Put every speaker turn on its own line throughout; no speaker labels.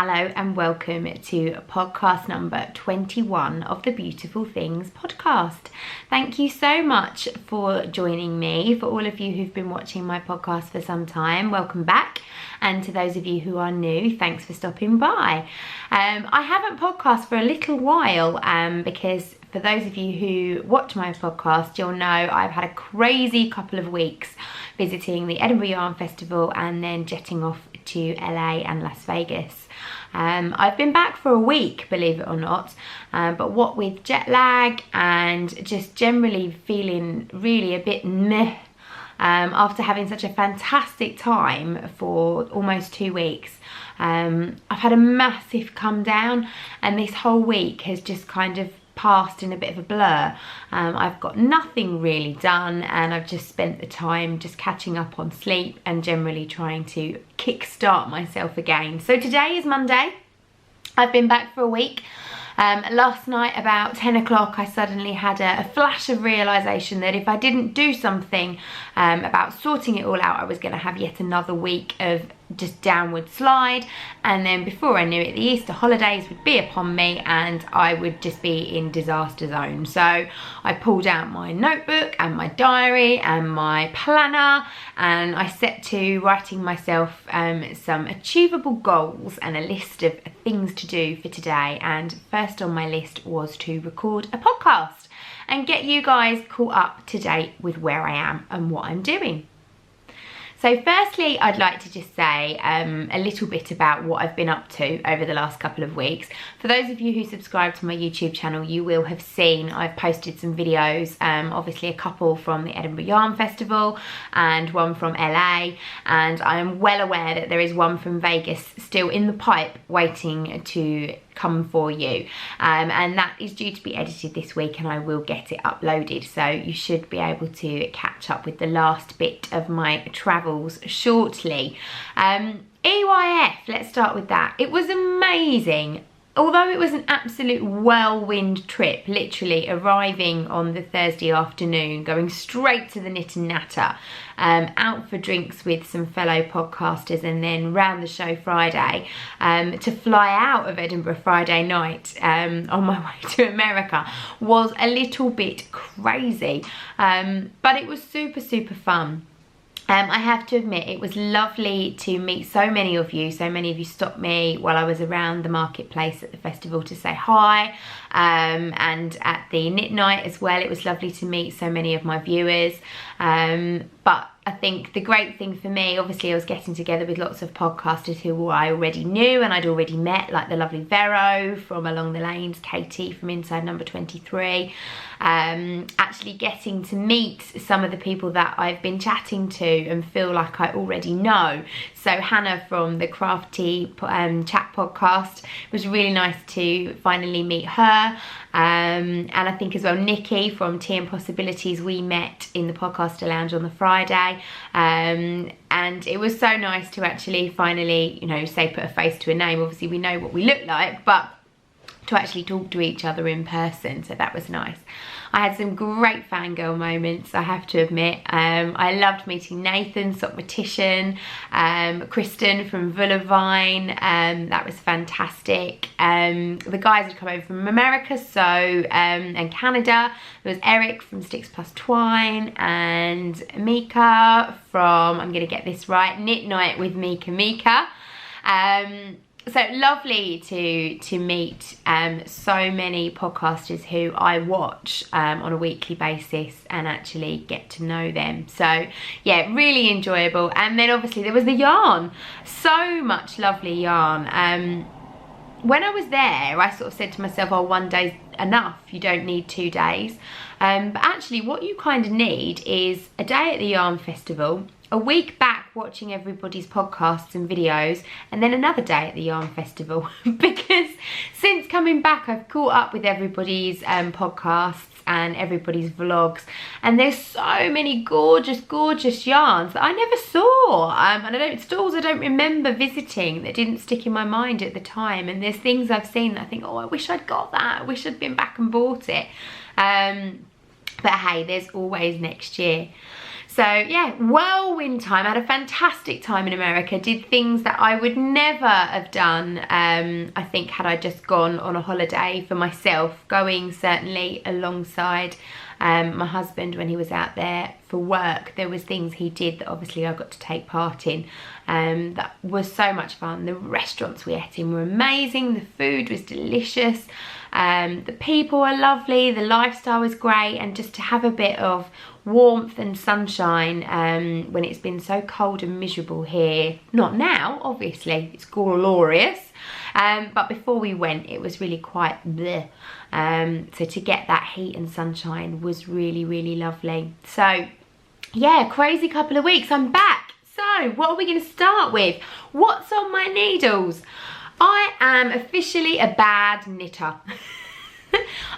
Hello and welcome to podcast number 21 of the Beautiful Things podcast. Thank you so much for joining me. For all of you who've been watching my podcast for some time, welcome back. And to those of you who are new, thanks for stopping by. I haven't podcast for a little while because for those of you who watch my podcast, you'll know I've had a crazy couple of weeks visiting the Edinburgh Yarn Festival and then jetting off to LA and Las Vegas. I've been back for a week, believe it or not, but what with jet lag and just generally feeling really a bit meh after having such a fantastic time for almost 2 weeks. I've had a massive come down and this whole week has just kind of passed in a bit of a blur. I've got nothing really done and I've just spent the time just catching up on sleep and generally trying to kickstart myself again. So today is Monday. I've been back for a week. Last night about 10 o'clock I suddenly had a flash of realisation that if I didn't do something about sorting it all out, I was going to have yet another week of just downward slide, and then before I knew it the Easter holidays would be upon me and I would just be in disaster zone. So I pulled out my notebook and my diary and my planner and I set to writing myself some achievable goals and a list of things to do for today. And first on my list was to record a podcast and get you guys caught up to date with where I am and what I'm doing. So firstly, I'd like to just say a little bit about what I've been up to over the last couple of weeks. For those of you who subscribe to my YouTube channel, you will have seen I've posted some videos, obviously a couple from the Edinburgh Yarn Festival and one from LA, and I am well aware that there is one from Vegas still in the pipe waiting to come for you, and that is due to be edited this week and I will get it uploaded, so you should be able to catch up with the last bit of my travels shortly. EYF, let's start with that. It was amazing. Although it was an absolute whirlwind trip, literally arriving on the Thursday afternoon, going straight to the Knit and Natter, out for drinks with some fellow podcasters and then round the show Friday, to fly out of Edinburgh Friday night on my way to America was a little bit crazy, but it was super fun. I have to admit it was lovely to meet so many of you. So many of you stopped me while I was around the marketplace at the festival to say hi, and at the knit night as well. It was lovely to meet so many of my viewers, but I think the great thing for me, obviously I was getting together with lots of podcasters who I already knew and I'd already met, like the lovely Vero from Along the Lanes, Katie from Inside Number 23, actually getting to meet some of the people that I've been chatting to and feel like I already know. So Hannah from the Crafty Chat podcast, it was really nice to finally meet her, and I think as well Nikki from Tea and Possibilities, we met in the podcaster lounge on the Friday, and it was so nice to actually finally, you know, say put a face to a name. Obviously we know what we look like, but to actually talk to each other in person, so that was nice. I had some great fangirl moments, I have to admit. I loved meeting Nathan, Socmatician, Kristen from Vulavine, that was fantastic. The guys had come over from America, so and Canada. There was Eric from Sticks Plus Twine and Mika from, I'm gonna get this right, Knit Night with Mika. So lovely to meet so many podcasters who I watch on a weekly basis and actually get to know them. So yeah, really enjoyable. And then obviously there was the yarn, so much lovely yarn. When I was there, I sort of said to myself, oh, 1 day's enough, you don't need 2 days. But actually what you kind of need is a day at the Yarn Festival, a week back watching everybody's podcasts and videos, and then another day at the Yarn Festival. Because since coming back, I've caught up with everybody's podcasts and everybody's vlogs, and there's so many gorgeous yarns that I never saw, and stalls I don't remember visiting that didn't stick in my mind at the time, and there's things I've seen that I think, oh, I wish I'd got that, I wish I'd been back and bought it, but hey, there's always next year. So yeah, whirlwind time. I had a fantastic time in America. Did things that I would never have done, I think, had I just gone on a holiday for myself, going certainly alongside my husband when he was out there for work. There was things he did that obviously I got to take part in. That was so much fun. The restaurants we ate in were amazing. The food was delicious. The people were lovely. The lifestyle was great. And just to have a bit of warmth and sunshine when it's been so cold and miserable here. Not now, obviously. It's glorious. But before we went, it was really quite bleh. So to get that heat and sunshine was really, really lovely. So yeah, crazy couple of weeks. I'm back. So what are we going to start with? What's on my needles? I am officially a bad knitter.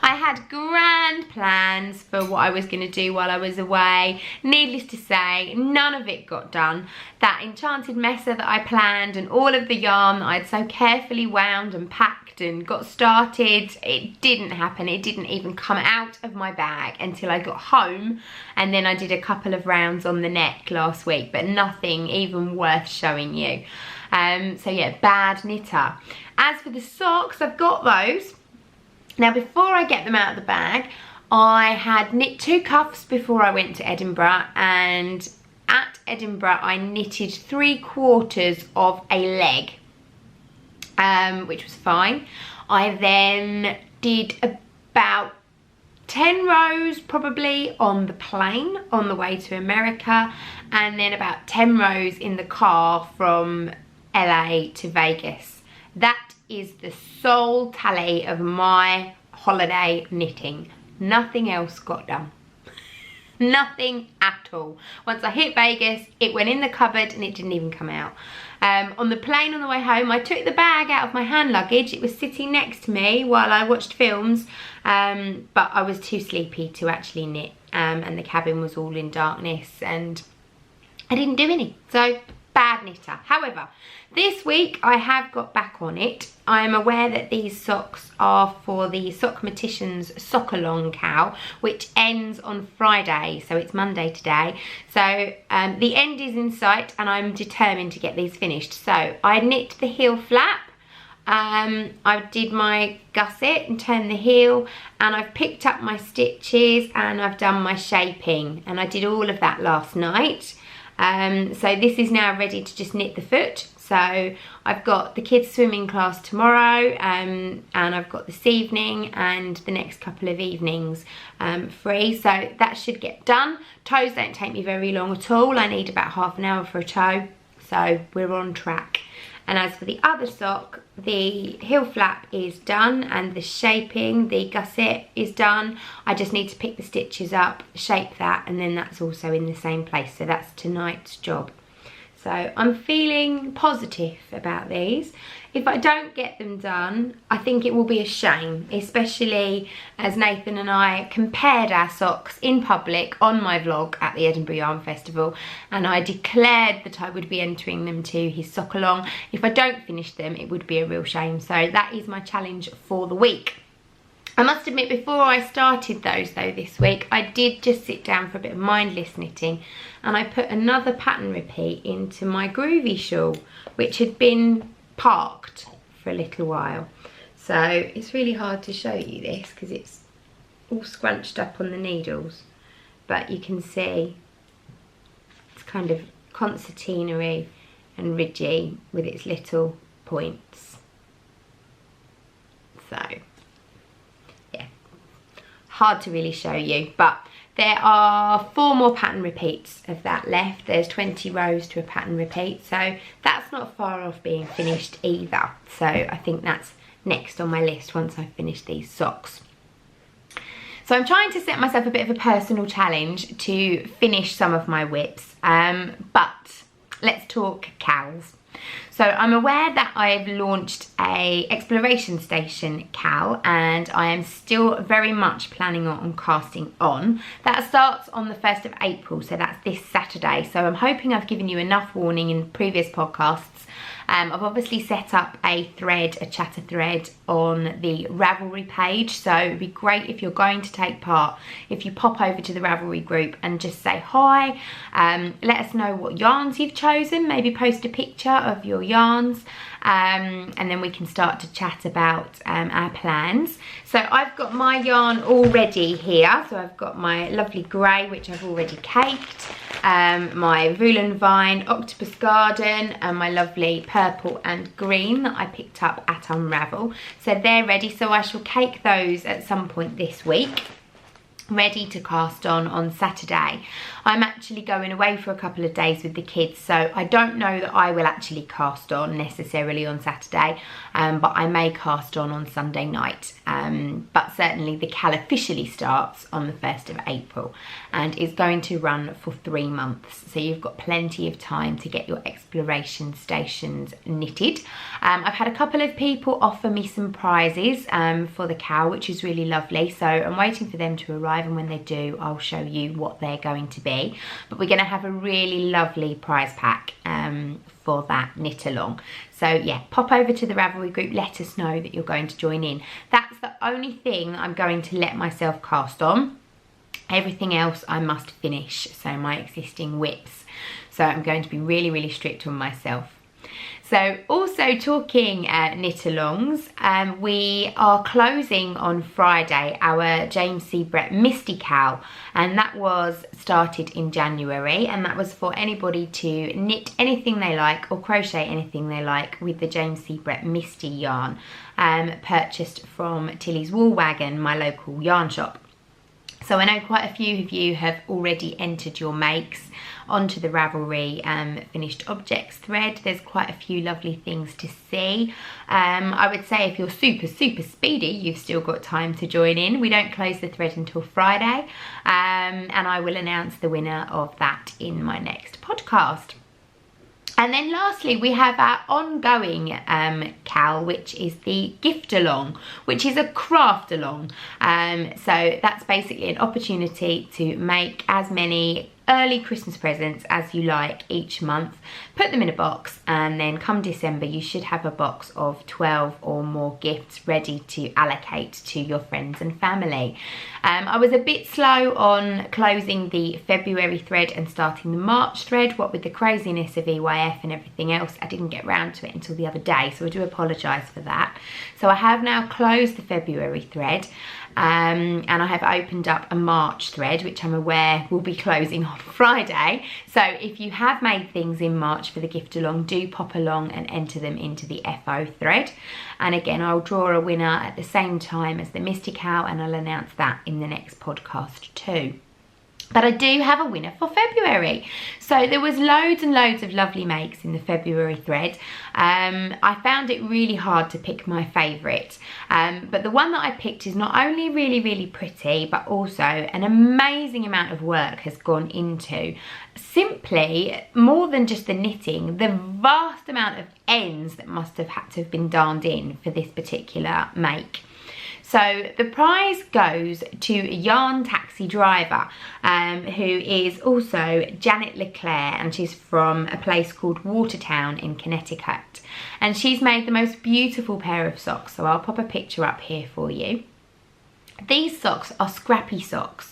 I had grand plans for what I was going to do while I was away. Needless to say, none of it got done. That Enchanted Messa that I planned and all of the yarn that I'd so carefully wound and packed and got started, it didn't happen. It didn't even come out of my bag until I got home, and then I did a couple of rounds on the neck last week, but nothing even worth showing you. So yeah, bad knitter. As for the socks, I've got those. Now before I get them out of the bag, I had knit 2 cuffs before I went to Edinburgh, and at Edinburgh I knitted 3/4 of a leg, which was fine. I then did about 10 rows probably on the plane on the way to America, and then about 10 rows in the car from LA to Vegas. That is the sole tally of my holiday knitting. Nothing else got done. Nothing at all. Once I hit Vegas, it went in the cupboard and it didn't even come out. On the plane on the way home, I took the bag out of my hand luggage. It was sitting next to me while I watched films, but I was too sleepy to actually knit, and the cabin was all in darkness and I didn't do any. So bad knitter. However, this week I have got back on it. I am aware that these socks are for the Sockmaticians Sock-Along cow, which ends on Friday, so it's Monday today. So the end is in sight and I'm determined to get these finished. So I knit the heel flap, I did my gusset and turned the heel, and I've picked up my stitches and I've done my shaping, and I did all of that last night. So this is now ready to just knit the foot. So I've got the kids' swimming class tomorrow, and I've got this evening and the next couple of evenings free, so that should get done. Toes don't take me very long at all. I need about half an hour for a toe, so we're on track. And as for the other sock, the heel flap is done and the shaping, the gusset is done. I just need to pick the stitches up, shape that, and then that's also in the same place. So that's tonight's job. So I'm feeling positive about these. If I don't get them done, I think it will be a shame, especially as Nathan and I compared our socks in public on my vlog at the Edinburgh Yarn Festival, and I declared that I would be entering them to his sock along. If I don't finish them, it would be a real shame. So that is my challenge for the week. I must admit, before I started those though this week, I did just sit down for a bit of mindless knitting, and I put another pattern repeat into my groovy shawl, which had been parked for a little while. So it's really hard to show you this because it's all scrunched up on the needles, but you can see it's kind of concertina-y and ridgy with its little points. So yeah, hard to really show you, but there are 4 more pattern repeats of that left. There's 20 rows to a pattern repeat, so that's not far off being finished either. So I think that's next on my list once I've finished these socks. So I'm trying to set myself a bit of a personal challenge to finish some of my whips, but let's talk cows. So I'm aware that I've launched a exploration station cowl, and I am still very much planning on casting on. That starts on the 1st of April, so that's this Saturday. So I'm hoping I've given you enough warning in previous podcasts I've obviously set up a chatter thread on the Ravelry page, so it'd be great if you're going to take part, if you pop over to the Ravelry group and just say hi, let us know what yarns you've chosen, maybe post a picture of your yarns, and then we can start to chat about our plans. So I've got my yarn all ready here. So I've got my lovely grey, which I've already caked, my Voulon Vine Octopus Garden, and my lovely purple and green that I picked up at Unravel. So they're ready, so I shall cake those at some point this week, ready to cast on Saturday. I'm actually going away for a couple of days with the kids, so I don't know that I will actually cast on necessarily on Saturday, but I may cast on Sunday night. But certainly the Cal officially starts on the 1st of April and is going to run for 3 months, so you've got plenty of time to get your exploration stations knitted. I've had a couple of people offer me some prizes for the Cal, which is really lovely, so I'm waiting for them to arrive, and when they do I'll show you what they're going to be. But we're going to have a really lovely prize pack for that knit along. So yeah, pop over to the Ravelry group, let us know that you're going to join in. That's the only thing that I'm going to let myself cast on. Everything else I must finish, so my existing whips. So I'm going to be really, really strict on myself. So also talking knit-alongs, we are closing on Friday our James C. Brett Misty Cal, and that was started in January, and that was for anybody to knit anything they like or crochet anything they like with the James C. Brett Misty yarn, purchased from Tilly's Wool Wagon, my local yarn shop. So I know quite a few of you have already entered your makes onto the Ravelry finished objects thread. There's quite a few lovely things to see. I would say if you're super speedy, you've still got time to join in. We don't close the thread until Friday, and I will announce the winner of that in my next podcast. And then lastly, we have our ongoing Cal, which is the gift along, which is a craft along. So that's basically an opportunity to make as many early Christmas presents as you like each month, put them in a box, and then come December you should have a box of 12 or more gifts ready to allocate to your friends and family. I was a bit slow on closing the February thread and starting the March thread. What with the craziness of EYF and everything else, I didn't get round to it until the other day, so I do apologise for that. So I have now closed the February thread, and I have opened up a March thread, which I'm aware will be closing on Friday. So if you have made things in March for the gift along, do pop along and enter them into the FO thread. And again, I'll draw a winner at the same time as the Misty Cow, and I'll announce that in the next podcast too. But I do have a winner for February. So there was loads and loads of lovely makes in the February thread. I found it really hard to pick my favourite. But the one that I picked is not only really pretty, but also an amazing amount of work has gone into simply more than just the knitting, the vast amount of ends that must have had to have been darned in for this particular make. So the prize goes to Yarn Taxi Driver, who is also Janet Leclerc, and she's from a place called Watertown in Connecticut. And she's made the most beautiful pair of socks, so I'll pop a picture up here for you. These socks are scrappy socks.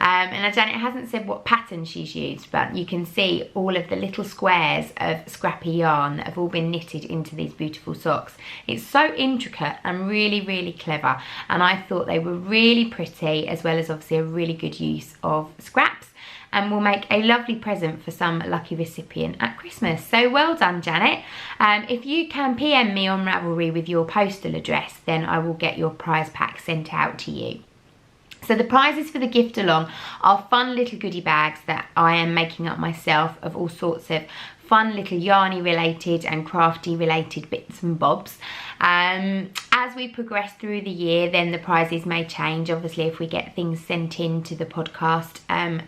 And Janet hasn't said what pattern she's used, but you can see all of the little squares of scrappy yarn that have all been knitted into these beautiful socks. It's so intricate and really clever, and I thought they were really pretty, as well as obviously a really good use of scraps, and will make a lovely present for some lucky recipient at Christmas. So well done, Janet. If you can PM me on Ravelry with your postal address, then I will get your prize pack sent out to you. So the prizes for the gift along are fun little goodie bags that I am making up myself of all sorts of fun little yarny related and crafty related bits and bobs. As we progress through the year, then the prizes may change, obviously, if we get things sent in to the podcast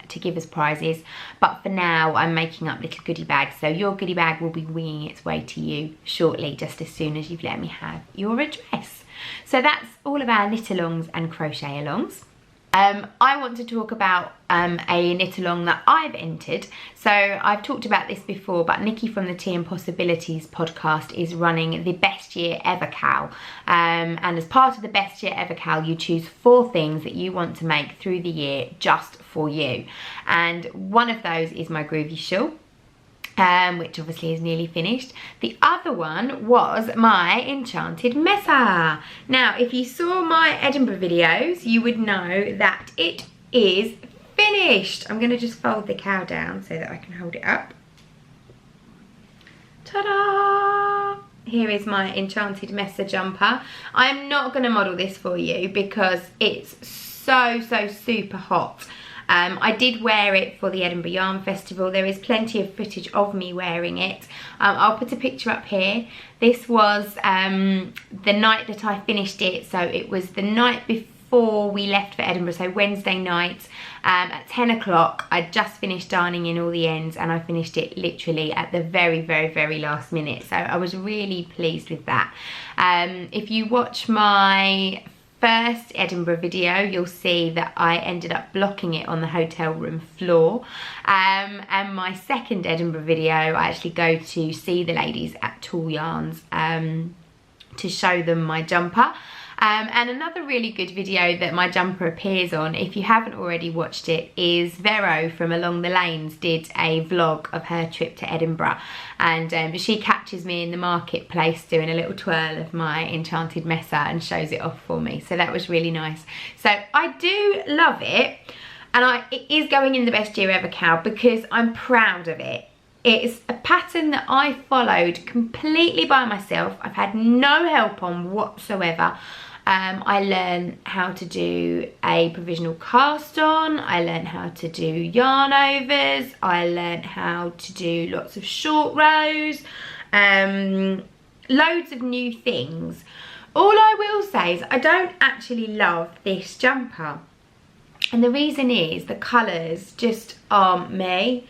to give us prizes. But for now, I'm making up little goodie bags, so your goodie bag will be winging its way to you shortly, just as soon as you've let me have your address. So that's all of our knit alongs and crochet alongs. I want to talk about a knit along that I've entered. So I've talked about this before, but Nikki from the Tea and Possibilities podcast is running the Best Year Ever Cal. And as part of the Best Year Ever Cal, you choose 4 things that you want to make through the year just for you. And one of those is my groovy shawl, which obviously is nearly finished. The other one was my Enchanted Messa. Now, if you saw my Edinburgh videos, you would know that it is finished. I'm going to just fold the cow down so that I can hold it up. Ta-da! Here is my Enchanted Messa jumper. I'm not going to model this for you because it's so super hot. I did wear it for the Edinburgh Yarn Festival. There is plenty of footage of me wearing it. I'll put a picture up here. This was the night that I finished it. So it was the night before we left for Edinburgh, so Wednesday night at 10 o'clock. I just finished darning in all the ends and I finished it literally at the very last minute. So I was really pleased with that. If you watch my first Edinburgh video, you'll see that I ended up blocking it on the hotel room floor, and my second Edinburgh video I actually go to see the ladies at Tool Yarns to show them my jumper. And another really good video that my jumper appears on, if you haven't already watched it, is Vero from Along the Lanes did a vlog of her trip to Edinburgh, and she catches me in the marketplace doing a little twirl of my Enchanted Messa and shows it off for me. So that was really nice. So I do love it, and it is going in the Best Year Ever Cal because I'm proud of it. It's a pattern that I followed completely by myself. I've had no help on whatsoever. I learned how to do a provisional cast on. I learned how to do yarn overs. I learned how to do lots of short rows. Loads of new things. All I will say is I don't actually love this jumper. And the reason is the colours just aren't me.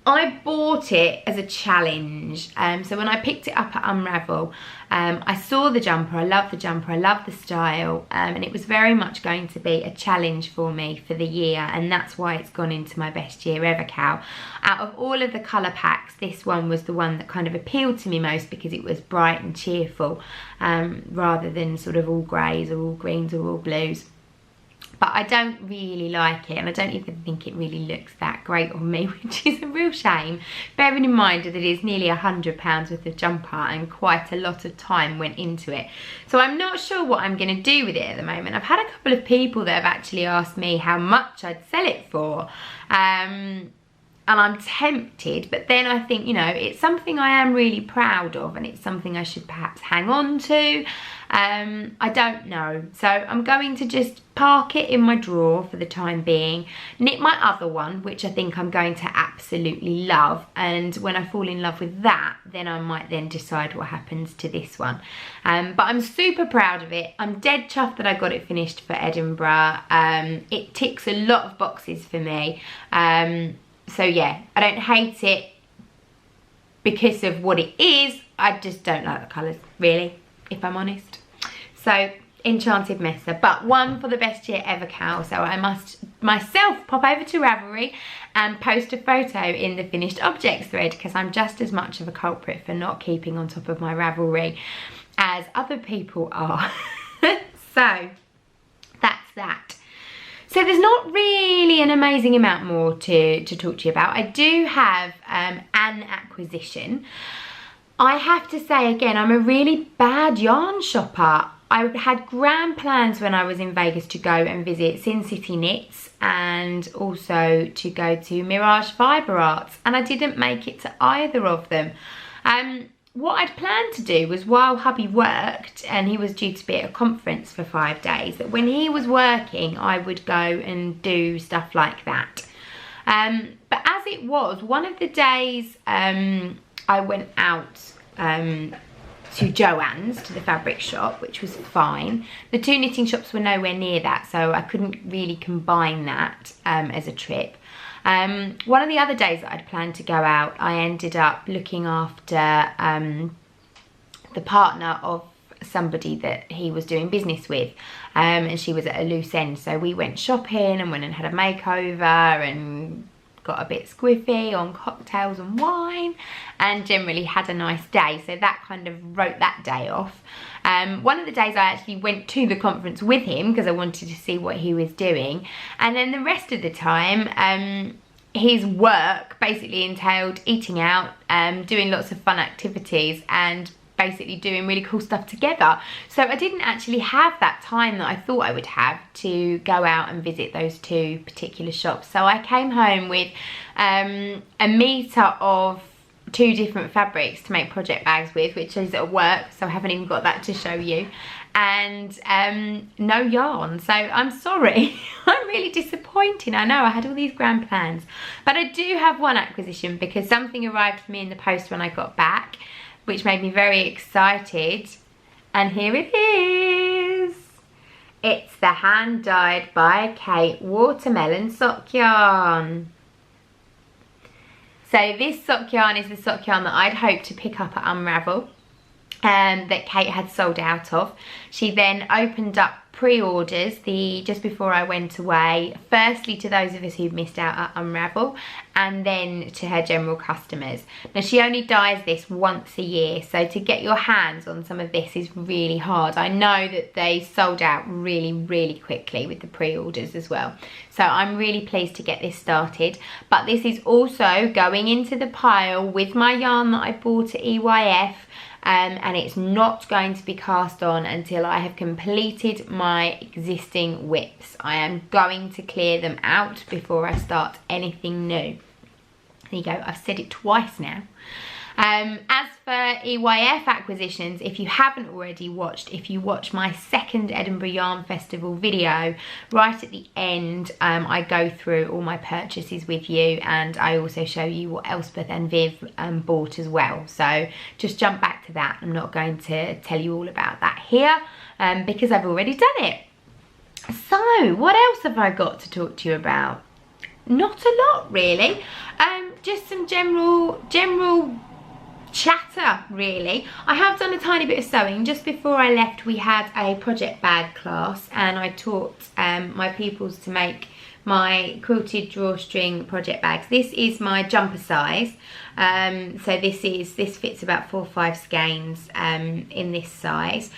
I bought it as a challenge. So when I picked it up at Unravel, I saw the jumper, I love the jumper, I love the style, and it was very much going to be a challenge for me for the year, and that's why it's gone into my Best Year Ever Cal. Out of all of the colour packs, this one was the one that kind of appealed to me most because it was bright and cheerful, rather than sort of all greys or all greens or all blues. But I don't really like it, and I don't even think it really looks that great on me, which is a real shame, bearing in mind that it is nearly £100 worth of jumper and quite a lot of time went into it. So I'm not sure what I'm going to do with it at the moment. I've had a couple of people that have actually asked me how much I'd sell it for, and I'm tempted, but then I think, you know, it's something I am really proud of and it's something I should perhaps hang on to. I don't know. So I'm going to just park it in my drawer for the time being, knit my other one, which I think I'm going to absolutely love. And when I fall in love with that, then I might then decide what happens to this one. But I'm super proud of it. I'm dead chuffed that I got it finished for Edinburgh. It ticks a lot of boxes for me. So yeah, I don't hate it because of what it is. I just don't like the colours, really, if I'm honest. So, Enchanted Messa, but one for the Best Year Ever Cal. So I must myself pop over to Ravelry and post a photo in the finished objects thread, because I'm just as much of a culprit for not keeping on top of my Ravelry as other people are. So, that's that. So there's not really an amazing amount more to talk to you about. I do have an acquisition. I have to say again, I'm a really bad yarn shopper. I had grand plans when I was in Vegas to go and visit Sin City Knits and also to go to Mirage Fibre Arts, and I didn't make it to either of them. What I'd planned to do was, while hubby worked and he was due to be at a conference for 5 days, that when he was working I would go and do stuff like that. But as it was, one of the days I went out to Joann's, to the fabric shop, which was fine. The two knitting shops were nowhere near that, so I couldn't really combine that as a trip. One of the other days that I'd planned to go out, I ended up looking after the partner of somebody that he was doing business with, and she was at a loose end. So we went shopping and went and had a makeover and got a bit squiffy on cocktails and wine, and generally had a nice day. So that kind of wrote that day off. One of the days I actually went to the conference with him because I wanted to see what he was doing, and then the rest of the time his work basically entailed eating out, doing lots of fun activities, and basically doing really cool stuff together. So I didn't actually have that time that I thought I would have to go out and visit those two particular shops. So I came home with a meter of 2 different fabrics to make project bags with, which is at work, so I haven't even got that to show you, and no yarn. So I'm sorry. I'm really disappointed. I know I had all these grand plans, but I do have one acquisition because something arrived for me in the post when I got back, which made me very excited, and here it is. It's the hand dyed by Kate watermelon sock yarn. So this sock yarn is the sock yarn that I'd hoped to pick up at Unravel, that Kate had sold out of. She then opened up pre-orders just before I went away, firstly to those of us who've missed out at Unravel, and then to her general customers. Now she only dyes this once a year, so to get your hands on some of this is really hard. I know that they sold out really quickly with the pre-orders as well, so I'm really pleased to get this started. But this is also going into the pile with my yarn that I bought at EYF, and it's not going to be cast on until I have completed my existing whips. I am going to clear them out before I start anything new. There you go, I've said it twice now. As for EYF acquisitions, if you haven't already watched, if you watch my second Edinburgh Yarn Festival video, right at the end I go through all my purchases with you, and I also show you what Elspeth and Viv bought as well. So just jump back to that. I'm not going to tell you all about that here because I've already done it. So what else have I got to talk to you about? Not a lot really, just some general chatter really. I have done a tiny bit of sewing. Just before I left we had a project bag class, and I taught my pupils to make my quilted drawstring project bags. This is my jumper size, so this fits about 4 or 5 skeins in this size.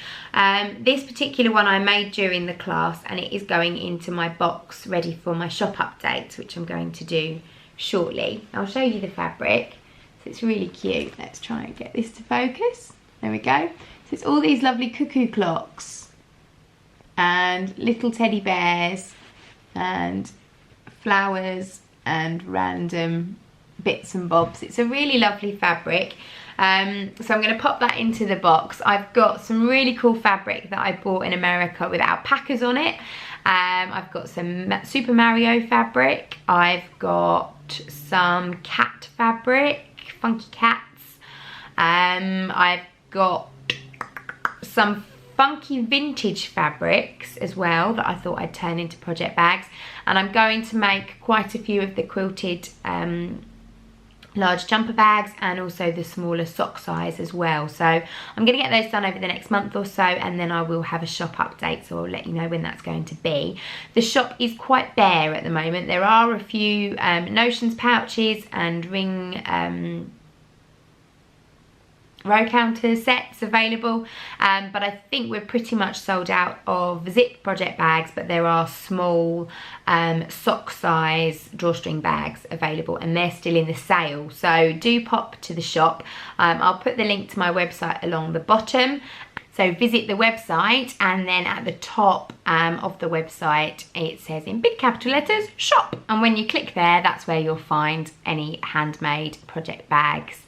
This particular one I made during the class, and it is going into my box ready for my shop updates, which I'm going to do shortly. I'll show you the fabric. So it's really cute. Let's try and get this to focus. There we go. So it's all these lovely cuckoo clocks and little teddy bears and flowers and random bits and bobs. It's a really lovely fabric. So I'm going to pop that into the box. I've got some really cool fabric that I bought in America with alpacas on it. I've got some Super Mario fabric. I've got some cat fabric, funky cats. I've got some funky vintage fabrics as well that I thought I'd turn into project bags, and I'm going to make quite a few of the quilted large jumper bags and also the smaller sock size as well. So I'm going to get those done over the next month or so, and then I will have a shop update, so I'll let you know when that's going to be. The shop is quite bare at the moment. There are a few notions pouches and ring row counter sets available, but I think we're pretty much sold out of zip project bags, but there are small sock size drawstring bags available, and they're still in the sale, so do pop to the shop. I'll put the link to my website along the bottom, so visit the website, and then at the top of the website it says in big capital letters shop, and when you click there, that's where you'll find any handmade project bags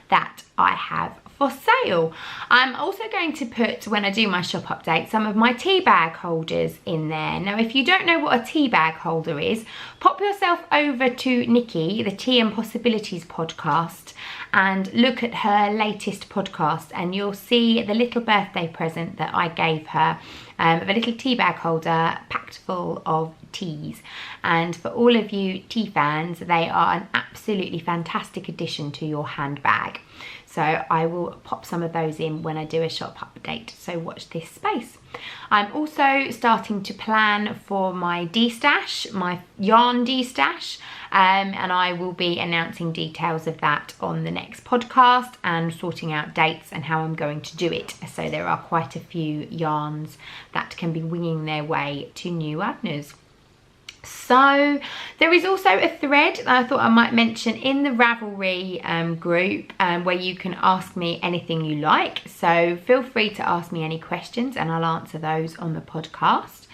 that I have for sale. I'm also going to put, when I do my shop update, some of my tea bag holders in there. Now if you don't know what a tea bag holder is, pop yourself over to Nikki, the Tea and Possibilities podcast, and look at her latest podcast, and you'll see the little birthday present that I gave her, of a little tea bag holder packed full of teas. And for all of you tea fans, they are an absolutely fantastic addition to your handbag. So I will pop some of those in when I do a shop update, so watch this space. I'm also starting to plan for my de-stash, my yarn de-stash, and I will be announcing details of that on the next podcast and sorting out dates and how I'm going to do it. So there are quite a few yarns that can be winging their way to new owners. So there is also a thread that I thought I might mention in the Ravelry group where you can ask me anything you like. So feel free to ask me any questions and I'll answer those on the podcast.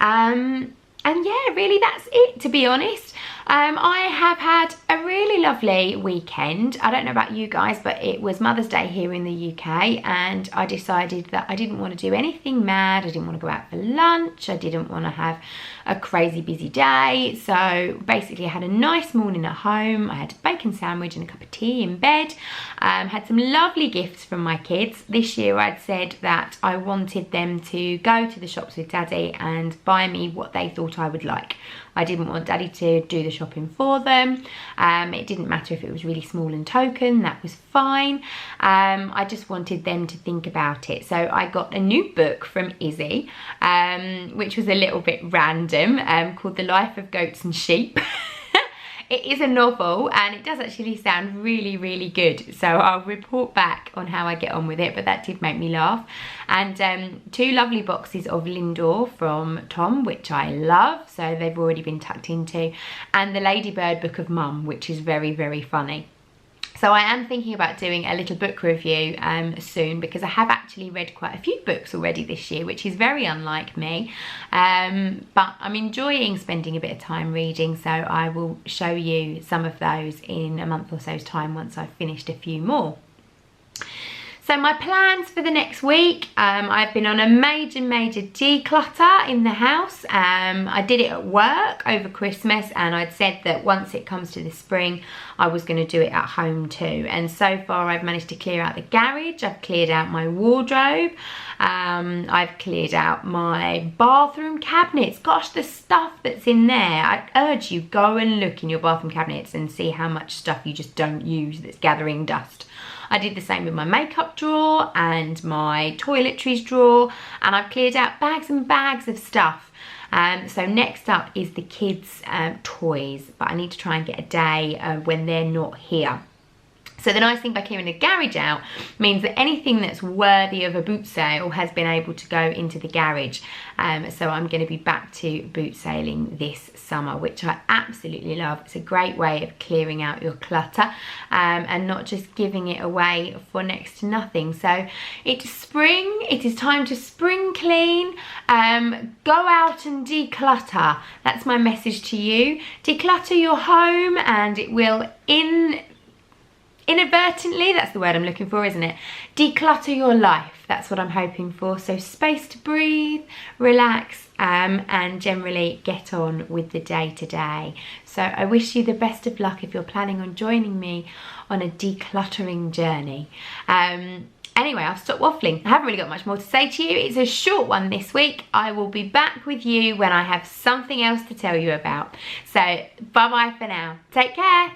And yeah, really that's it, to be honest. I have had a really lovely weekend. I don't know about you guys, but it was Mother's Day here in the UK and I decided that I didn't want to do anything mad. I didn't want to go out for lunch. I didn't want to have a crazy busy day. So basically I had a nice morning at home. I had a bacon sandwich and a cup of tea in bed. Had some lovely gifts from my kids. This year I'd said that I wanted them to go to the shops with Daddy and buy me what they thought I would like. I didn't want Daddy to do the shopping for them. It didn't matter if it was really small and token, that was fine. I just wanted them to think about it. So I got a new book from Izzy, which was a little bit random, called The Life of Goats and Sheep. It is a novel and it does actually sound really, really good. So I'll report back on how I get on with it, but that did make me laugh. And 2 lovely boxes of Lindor from Tom, which I love. So they've already been tucked into. And the Ladybird Book of Mum, which is very, very funny. So I am thinking about doing a little book review soon because I have actually read quite a few books already this year, which is very unlike me. But I'm enjoying spending a bit of time reading, so I will show you some of those in a month or so's time once I've finished a few more. So my plans for the next week, I've been on a major declutter in the house. I did it at work over Christmas and I'd said that once it comes to the spring, I was going to do it at home too. And so far I've managed to clear out the garage, I've cleared out my wardrobe, I've cleared out my bathroom cabinets. Gosh, the stuff that's in there. I urge you, go and look in your bathroom cabinets and see how much stuff you just don't use that's gathering dust. I did the same with my makeup drawer and my toiletries drawer, and I've cleared out bags and bags of stuff. So next up is the kids' toys, but I need to try and get a day when they're not here. So the nice thing by clearing the garage out means that anything that's worthy of a boot sale has been able to go into the garage. So I'm going to be back to boot sailing this summer, which I absolutely love. It's a great way of clearing out your clutter and not just giving it away for next to nothing. So it's spring, it is time to spring clean. Go out and declutter. That's my message to you. Declutter your home and it will inadvertently, that's the word I'm looking for, isn't it? Declutter your life. That's what I'm hoping for. So space to breathe, relax, and generally get on with the day to day. So I wish you the best of luck if you're planning on joining me on a decluttering journey. Anyway, I'll stop waffling. I haven't really got much more to say to you. It's a short one this week. I will be back with you when I have something else to tell you about. So bye-bye for now. Take care.